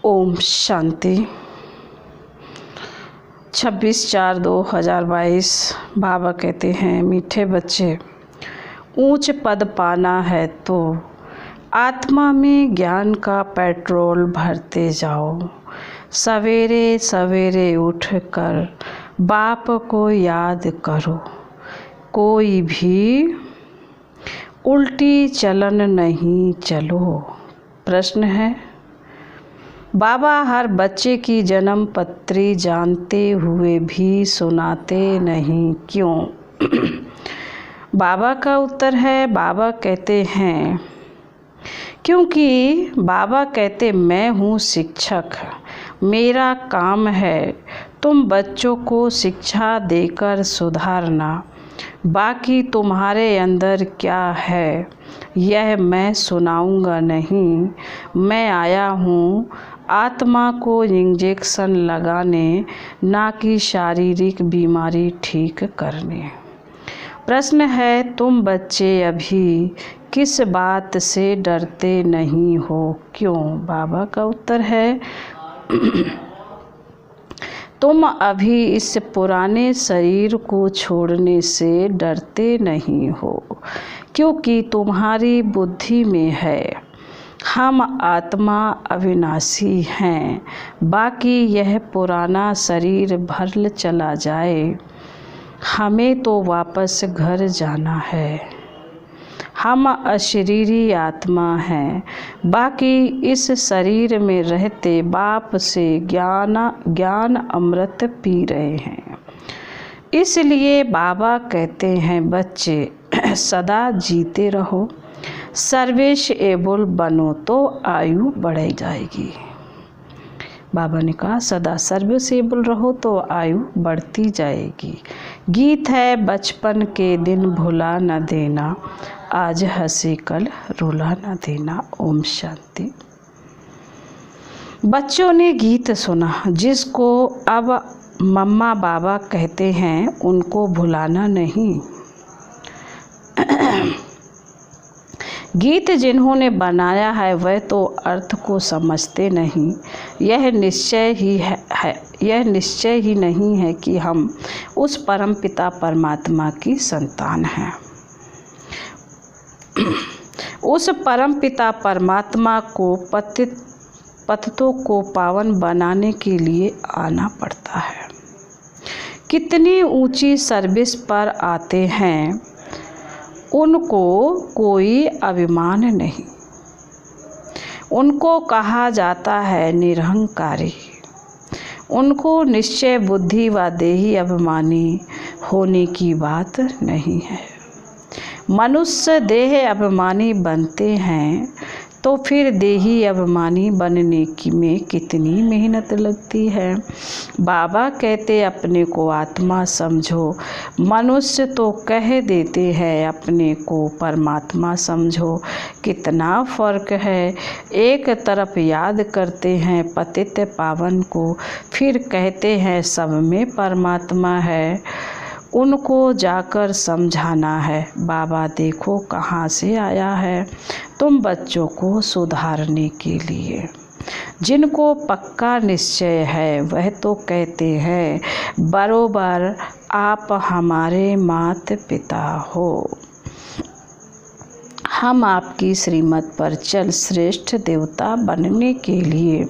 ओम शांति। 26/4/2022 बाबा कहते हैं, मीठे बच्चे, ऊंच पद पाना है तो आत्मा में ज्ञान का पेट्रोल भरते जाओ। सवेरे सवेरे उठकर बाप को याद करो। कोई भी उल्टी चलन नहीं चलो। प्रश्न है, बाबा हर बच्चे की जन्म पत्री जानते हुए भी सुनाते नहीं क्यों? बाबा का उत्तर है, बाबा कहते हैं क्योंकि बाबा कहते मैं हूँ शिक्षक। मेरा काम है तुम बच्चों को शिक्षा देकर सुधारना। बाकी तुम्हारे अंदर क्या है यह मैं सुनाऊंगा नहीं। मैं आया हूँ आत्मा को इंजेक्शन लगाने, ना कि शारीरिक बीमारी ठीक करने। प्रश्न है, तुम बच्चे अभी किस बात से डरते नहीं हो क्यों? बाबा का उत्तर है तुम अभी इस पुराने शरीर को छोड़ने से डरते नहीं हो क्योंकि तुम्हारी बुद्धि में है हम आत्मा अविनाशी हैं। बाकी यह पुराना शरीर भर चला जाए, हमें तो वापस घर जाना है। हम अशरीरी आत्मा हैं। बाकी इस शरीर में रहते बाप से ज्ञान अमृत पी रहे हैं। इसलिए बाबा कहते हैं, बच्चे सदा जीते रहो, सर्वेश एबल बनो तो आयु बढ़ जाएगी। बाबा ने कहा सदा सर्विसेबल रहो तो आयु बढ़ती जाएगी। गीत है, बचपन के दिन भुला न देना, आज हंसी कल रुला न देना। ओम शांति। बच्चों ने गीत सुना जिसको अब मम्मा बाबा कहते हैं, उनको भुलाना नहीं। गीत जिन्होंने बनाया है वह तो अर्थ को समझते नहीं। यह निश्चय ही नहीं है कि हम उस परमपिता परमात्मा की संतान हैं। उस परमपिता परमात्मा को पतितों को पावन बनाने के लिए आना पड़ता है। कितनी ऊंची सर्विस पर आते हैं, उनको कोई अभिमान नहीं। उनको कहा जाता है निरहंकारी। उनको निश्चय बुद्धि व देही अभिमानी होने की बात नहीं है। मनुष्य देह अभिमानी बनते हैं तो फिर देही अभिमानी बनने में कितनी मेहनत लगती है। बाबा कहते अपने को आत्मा समझो। मनुष्य तो कह देते हैं अपने को परमात्मा समझो। कितना फ़र्क है। एक तरफ याद करते हैं पतित पावन को, फिर कहते हैं सब में परमात्मा है। उनको जाकर समझाना है, बाबा देखो कहाँ से आया है तुम बच्चों को सुधारने के लिए। जिनको पक्का निश्चय है वह तो कहते हैं बरोबर आप हमारे माता पिता हो। हम आपकी श्रीमत पर चल श्रेष्ठ देवता बनने के लिए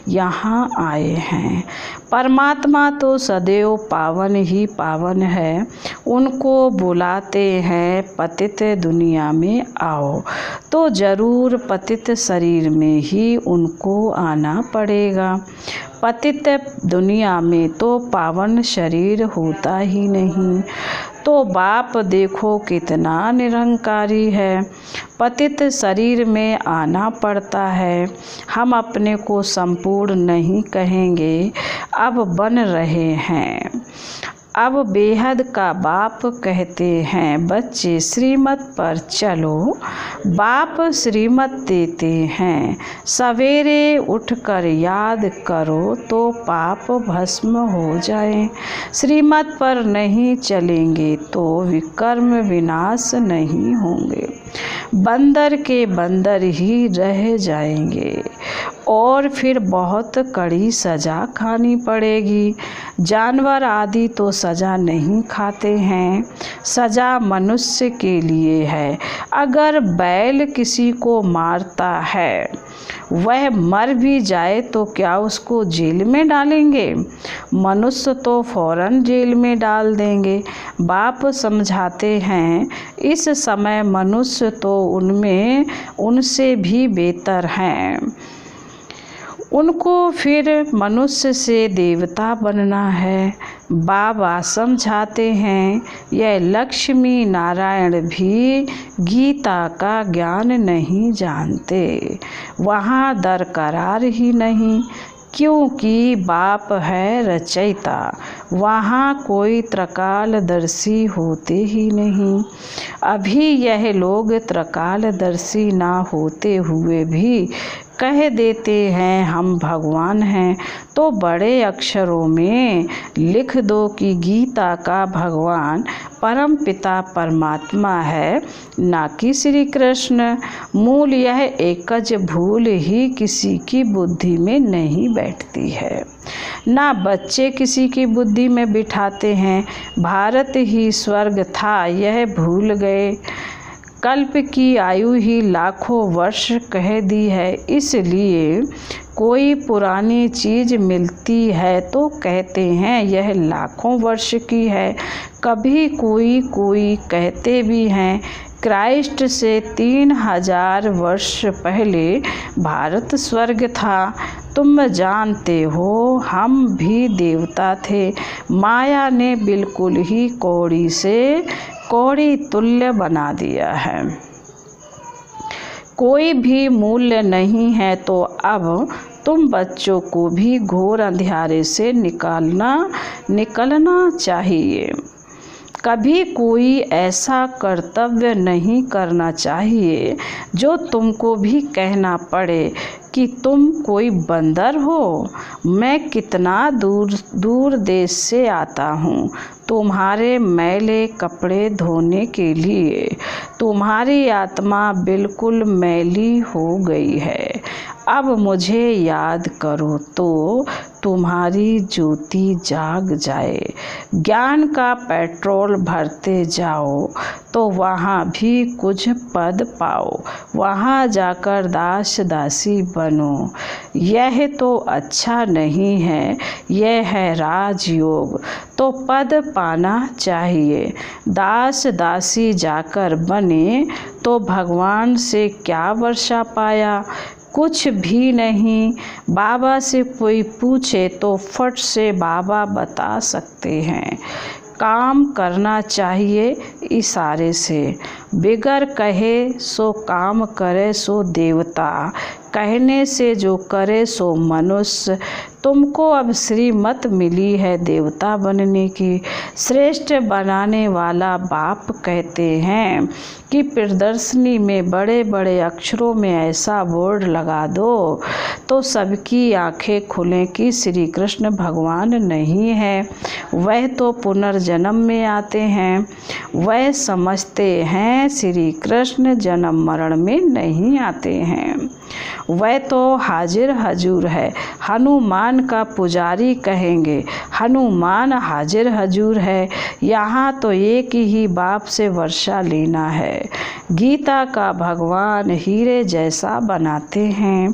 यहाँ आए हैं। परमात्मा तो सदैव पावन ही पावन है। उनको बुलाते हैं पतित दुनिया में आओ, तो ज़रूर पतित शरीर में ही उनको आना पड़ेगा। पतित दुनिया में तो पावन शरीर होता ही नहीं। तो बाप देखो कितना निरंकारी है। पतित शरीर में आना पड़ता है। हम अपने को संपूर्ण नहीं कहेंगे, अब बन रहे हैं। अब बेहद का बाप कहते हैं, बच्चे श्रीमत पर चलो। बाप श्रीमत देते हैं, सवेरे उठकर याद करो तो पाप भस्म हो जाए। श्रीमत पर नहीं चलेंगे तो विकर्म विनाश नहीं होंगे, बंदर के बंदर ही रह जाएंगे। और फिर बहुत कड़ी सज़ा खानी पड़ेगी। जानवर आदि तो सज़ा नहीं खाते हैं, सज़ा मनुष्य के लिए है। अगर बैल किसी को मारता है, वह मर भी जाए तो क्या उसको जेल में डालेंगे? मनुष्य तो फौरन जेल में डाल देंगे। बाप समझाते हैं, इस समय मनुष्य तो उनसे भी बेहतर हैं। उनको फिर मनुष्य से देवता बनना है। बाबा समझाते हैं, यह लक्ष्मी नारायण भी गीता का ज्ञान नहीं जानते, वहाँ दरकरार ही नहीं, क्योंकि बाप है रचयिता, वहाँ कोई त्रिकालदर्शी होते ही नहीं। अभी यह लोग त्रिकालदर्शी ना होते हुए भी कह देते हैं हम भगवान हैं, तो बड़े अक्षरों में लिख दो कि गीता का भगवान परम पिता परमात्मा है, ना कि श्री कृष्ण। मूल यह एकज भूल ही किसी की बुद्धि में नहीं बैठती है, ना बच्चे किसी की बुद्धि में बिठाते हैं। भारत ही स्वर्ग था, यह भूल गए। कल्प की आयु ही लाखों वर्ष कह दी है, इसलिए कोई पुरानी चीज़ मिलती है तो कहते हैं यह लाखों वर्ष की है। कभी कोई कहते भी हैं क्राइस्ट से 3000 वर्ष पहले भारत स्वर्ग था। तुम जानते हो हम भी देवता थे, माया ने बिल्कुल ही कौड़ी से कौड़ी तुल्य बना दिया है। कोई भी मूल्य नहीं है, तो अब तुम बच्चों को भी घोर अंधियारे से निकलना चाहिए। कभी कोई ऐसा कर्तव्य नहीं करना चाहिए जो तुमको भी कहना पड़े कि तुम कोई बंदर हो। मैं कितना दूर देश से आता हूँ तुम्हारे मैले कपड़े धोने के लिए। तुम्हारी आत्मा बिल्कुल मैली हो गई है। अब मुझे याद करो तो तुम्हारी ज्योति जाग जाए। ज्ञान का पेट्रोल भरते जाओ तो वहाँ भी कुछ पद पाओ, वहाँ जाकर दास दासी बनो। यह तो अच्छा नहीं है, यह है राजयोग, तो पद पाना चाहिए। दास दासी जाकर बने तो भगवान से क्या वर्षा पाया? कुछ भी नहीं। बाबा से कोई पूछे तो फट से बाबा बता सकते हैं। काम करना चाहिए इशारे से, बिगर कहे सो काम करे सो देवता, कहने से जो करे सो मनुष्य। तुमको अब श्रीमत मिली है देवता बनने की। श्रेष्ठ बनाने वाला बाप कहते हैं कि प्रदर्शनी में बड़े बड़े अक्षरों में ऐसा बोर्ड लगा दो तो सबकी आंखें खुलें कि श्री कृष्ण भगवान नहीं है, वह तो पुनर्जन्म में आते हैं। वह समझते हैं श्री कृष्ण जन्म मरण में नहीं आते हैं, वह तो हाजिर हजूर है। हनुमान का पुजारी कहेंगे हनुमान हाजिर हजूर है। यहाँ तो एक ही बाप से वर्षा लेना है। गीता का भगवान हीरे जैसा बनाते हैं,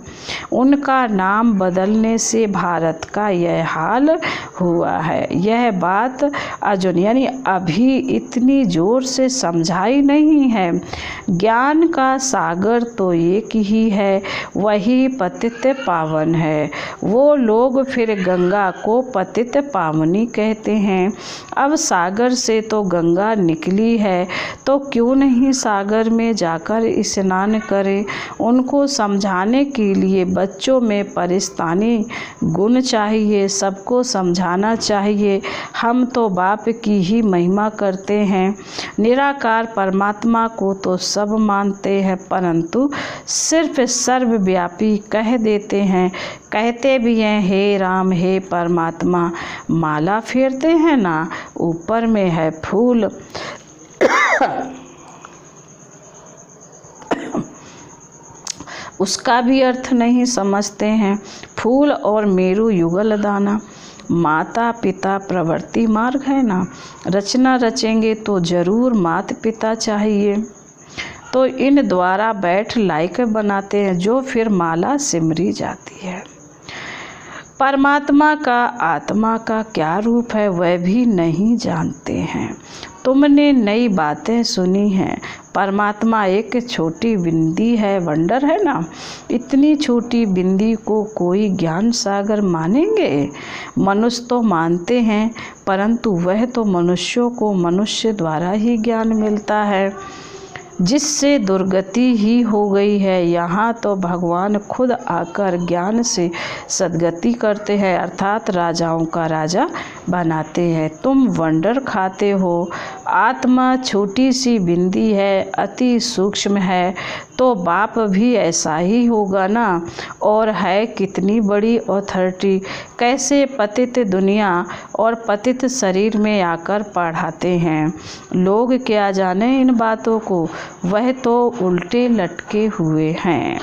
उनका नाम बदलने से भारत का यह हाल हुआ है। यह बात अर्जुन यानी अभी इतनी जोर से समझाई नहीं है। ज्ञान का सागर तो एक ही है, वही पतित पावन है। वो लोग फिर गंगा को पतित पावनी कहते हैं। अब सागर से तो गंगा निकली है, तो क्यों नहीं सागर में जाकर स्नान करें। उनको समझाने के लिए बच्चों में परिस्तानी गुण चाहिए, सबको समझाना चाहिए। हम तो बाप की ही महिमा करते हैं, निराकार परमात्मा को तो सब मानते हैं, परंतु सिर्फ सर्वव्यापी कह देते हैं। कहते भी हैं हे राम हे परमात्मा, माला फेरते हैं ना, ऊपर में है फूल। उसका भी अर्थ नहीं समझते हैं। फूल और मेरु युगल दाना, माता पिता प्रवृत्ति मार्ग है ना। रचना रचेंगे तो जरूर माता पिता चाहिए, तो इन द्वारा बैठ लायक बनाते हैं, जो फिर माला सिमरी जाती है। परमात्मा का आत्मा का क्या रूप है वह भी नहीं जानते हैं। तुमने नई बातें सुनी हैं। परमात्मा एक छोटी बिंदी है, वंडर है ना। इतनी छोटी बिंदी को कोई ज्ञान सागर मानेंगे? मनुष्य तो मानते हैं, परंतु वह तो मनुष्यों को मनुष्य द्वारा ही ज्ञान मिलता है, जिससे दुर्गति ही हो गई है। यहाँ तो भगवान खुद आकर ज्ञान से सद्गति करते हैं, अर्थात राजाओं का राजा बनाते हैं। तुम वंडर खाते हो। आत्मा छोटी सी बिंदी है, अति सूक्ष्म है, तो बाप भी ऐसा ही होगा ना। और है कितनी बड़ी अथॉरिटी, कैसे पतित दुनिया और पतित शरीर में आकर पढ़ाते हैं। लोग क्या जाने इन बातों को, वह तो उल्टे लटके हुए हैं।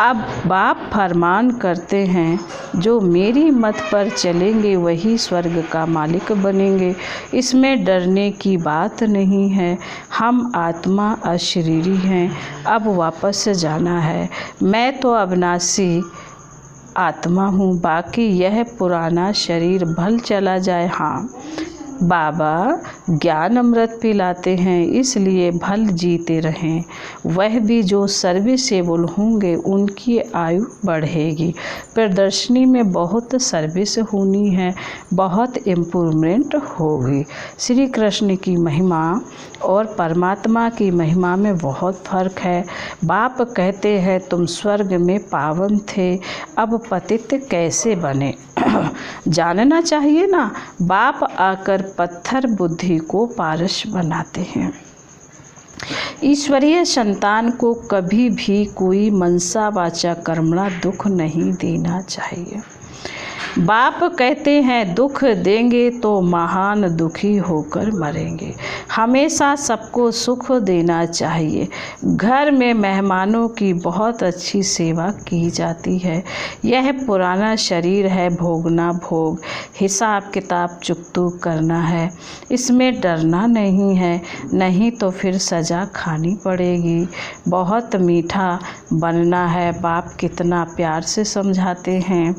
अब बाप फरमान करते हैं, जो मेरी मत पर चलेंगे वही स्वर्ग का मालिक बनेंगे। इसमें डरने की बात नहीं है। हम आत्मा अशरीरी हैं, अब वापस जाना है। मैं तो अविनाशी आत्मा हूँ, बाकी यह पुराना शरीर भल चला जाए। हाँ, बाबा ज्ञान अमृत पिलाते हैं, इसलिए भल जीते रहें। वह भी जो सर्विसेबल होंगे उनकी आयु बढ़ेगी। प्रदर्शनी में बहुत सर्विस होनी है, बहुत इम्प्रूवमेंट होगी। श्री कृष्ण की महिमा और परमात्मा की महिमा में बहुत फर्क है। बाप कहते हैं तुम स्वर्ग में पावन थे, अब पतित कैसे बने? जानना चाहिए ना। बाप आकर पत्थर बुद्धि को पारस बनाते हैं। ईश्वरीय संतान को कभी भी कोई मनसा वाचा कर्मणा दुख नहीं देना चाहिए। बाप कहते हैं दुख देंगे तो महान दुखी होकर मरेंगे। हमेशा सबको सुख देना चाहिए। घर में मेहमानों की बहुत अच्छी सेवा की जाती है। यह पुराना शरीर है, भोगना भोग, हिसाब किताब चुकतू करना है। इसमें डरना नहीं है, नहीं तो फिर सज़ा खानी पड़ेगी। बहुत मीठा बनना है। बाप कितना प्यार से समझाते हैं।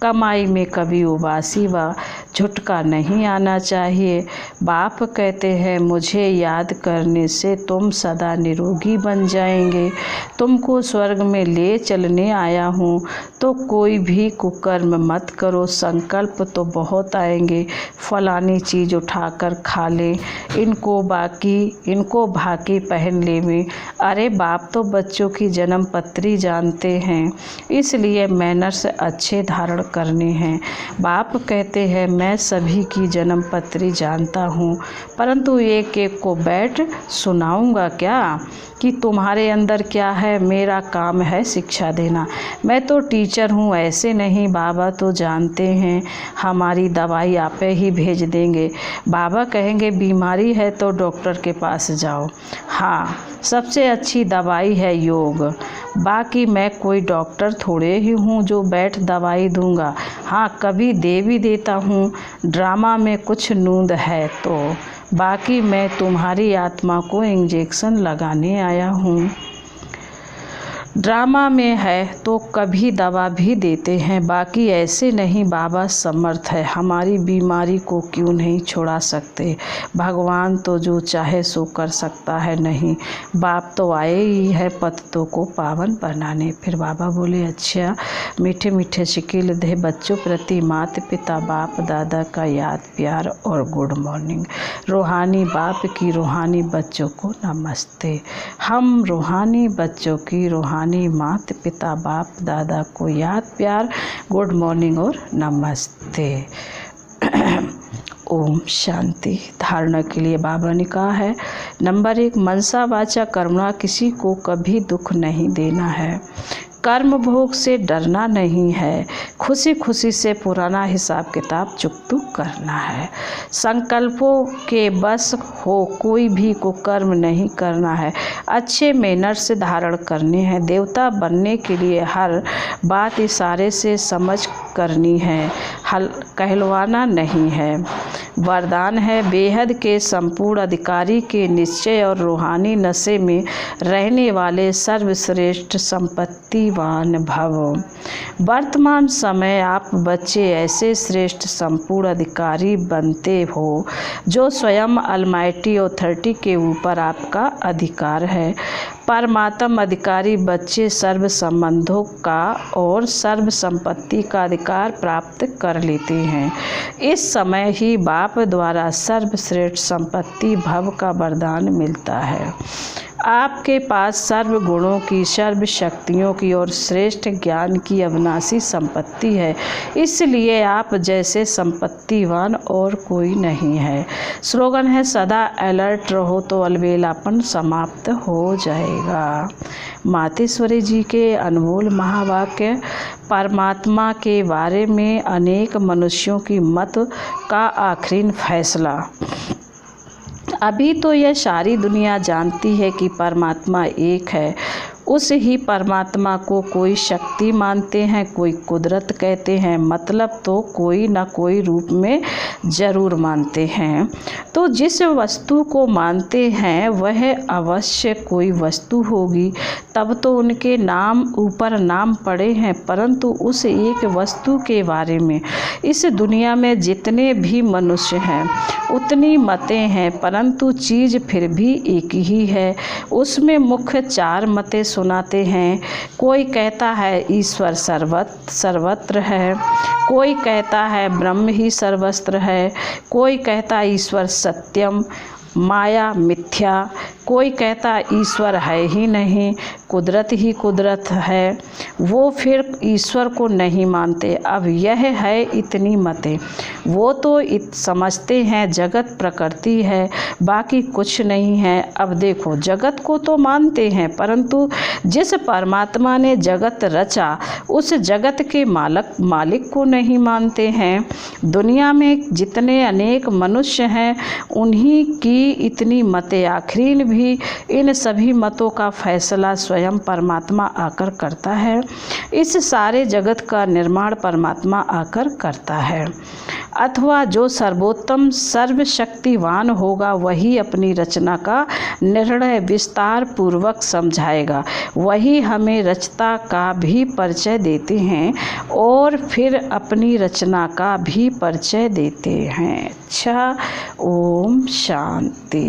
कमाई में कभी उबासी व झुटका नहीं आना चाहिए। बाप कहते हैं मुझे याद करने से तुम सदा निरोगी बन जाएंगे। तुमको स्वर्ग में ले चलने आया हूँ, तो कोई भी कुकर्म मत करो। संकल्प तो बहुत आएंगे, फलानी चीज़ उठाकर खा ले, इनको भाकी पहन ले में। अरे बाप तो बच्चों की जन्म पत्री जानते हैं, इसलिए मैनर्स अच्छे धारण करने हैं। बाप कहते हैं मैं सभी की जन्म पत्री जानता हूँ, परंतु एक एक को बैठ सुनाऊंगा क्या कि तुम्हारे अंदर क्या है। मेरा काम है शिक्षा देना। मैं तो टीचर हूँ, ऐसे नहीं। बाबा तो जानते हैं हमारी दवाई आप ही भेज देंगे। बाबा कहेंगे बीमारी है तो डॉक्टर के पास जाओ। हाँ, सबसे अच्छी दवाई है योग। बाकी मैं कोई डॉक्टर थोड़े ही हूँ जो बैठ दवाई दूँगा। हाँ, कभी दे भी देता हूँ, ड्रामा में कुछ नूंद है तो। बाकी मैं तुम्हारी आत्मा को इंजेक्शन लगाने आया हूँ। ड्रामा में है तो कभी दवा भी देते हैं, बाकी ऐसे नहीं। बाबा समर्थ है, हमारी बीमारी को क्यों नहीं छुड़ा सकते। भगवान तो जो चाहे सो कर सकता है। नहीं, बाप तो आए ही है पतितों को पावन बनाने। फिर बाबा बोले अच्छा, मीठे मीठे शिकिल दे बच्चों प्रति माता पिता बाप दादा का याद प्यार और गुड मॉर्निंग। रूहानी बाप की रूहानी बच्चों को नमस्ते। हम रूहानी बच्चों की रूहानी माता पिता बाप दादा को याद प्यार गुड मॉर्निंग और नमस्ते। ओम शांति। धारणा के लिए बाबा ने कहा है, नंबर 1, मनसा वाचा कर्मणा, किसी को कभी दुख नहीं देना है। कर्म भोग से डरना नहीं है, खुशी खुशी से पुराना हिसाब किताब चुकता करना है। संकल्पों के बस हो कोई भी को कर्म नहीं करना है, अच्छे मैनर्स धारण करने हैं। देवता बनने के लिए हर बात इशारे से समझ करनी है, कहलवाना नहीं है। वरदान है बेहद के संपूर्ण अधिकारी के निश्चय और रूहानी नशे में रहने वाले सर्वश्रेष्ठ संपत्तिवान भव। वर्तमान समय आप बच्चे ऐसे श्रेष्ठ संपूर्ण अधिकारी बनते हो जो स्वयं अलमाइटी अथॉरिटी के ऊपर आपका अधिकार है। परमात्म अधिकारी बच्चे सर्व संबंधों का और सर्व संपत्ति का अधिकार प्राप्त कर लेते हैं। इस समय ही बाप द्वारा सर्वश्रेष्ठ संपत्ति भव का वरदान मिलता है। आपके पास सर्व गुणों की, सर्व शक्तियों की और श्रेष्ठ ज्ञान की अविनाशी संपत्ति है, इसलिए आप जैसे संपत्तिवान और कोई नहीं है। स्लोगन है सदा अलर्ट रहो तो अलबेलापन समाप्त हो जाएगा। मातेश्वरी जी के अनमोल महावाक्य। परमात्मा के बारे में अनेक मनुष्यों की मत का आखिरी फैसला। अभी तो यह सारी दुनिया जानती है कि परमात्मा एक है। उस ही परमात्मा को कोई शक्ति मानते हैं, कोई कुदरत कहते हैं, मतलब तो कोई न कोई रूप में ज़रूर मानते हैं। तो जिस वस्तु को मानते हैं वह अवश्य कोई वस्तु होगी, तब तो उनके नाम ऊपर नाम पड़े हैं। परंतु उस एक वस्तु के बारे में इस दुनिया में जितने भी मनुष्य हैं उतनी मतें हैं, परंतु चीज़ फिर भी एक ही है। उसमें मुख्य चार मतें सुनाते हैं। कोई कहता है ईश्वर सर्वत्र है, कोई कहता है ब्रह्म ही सर्वत्र है, कोई कहता है ईश्वर सत्यम माया मिथ्या, कोई कहता ईश्वर है ही नहीं, कुदरत ही कुदरत है। वो फिर ईश्वर को नहीं मानते। अब यह है इतनी मतें। वो तो समझते हैं जगत प्रकृति है, बाकी कुछ नहीं है। अब देखो, जगत को तो मानते हैं, परंतु जिस परमात्मा ने जगत रचा उस जगत के मालिक को नहीं मानते हैं। दुनिया में जितने अनेक मनुष्य हैं उन्हीं की इतनी मतें। आखिर भी इन सभी मतों का फैसला स्वयं परमात्मा आकर करता है। इस सारे जगत का निर्माण परमात्मा आकर करता है। अथवा जो सर्वोत्तम सर्वशक्तिवान होगा वही अपनी रचना का निर्णय विस्तार पूर्वक समझाएगा। वही हमें रचना का भी परिचय देते हैं और फिर अपनी रचना का भी परिचय देते हैं। अच्छा, ओम शांति।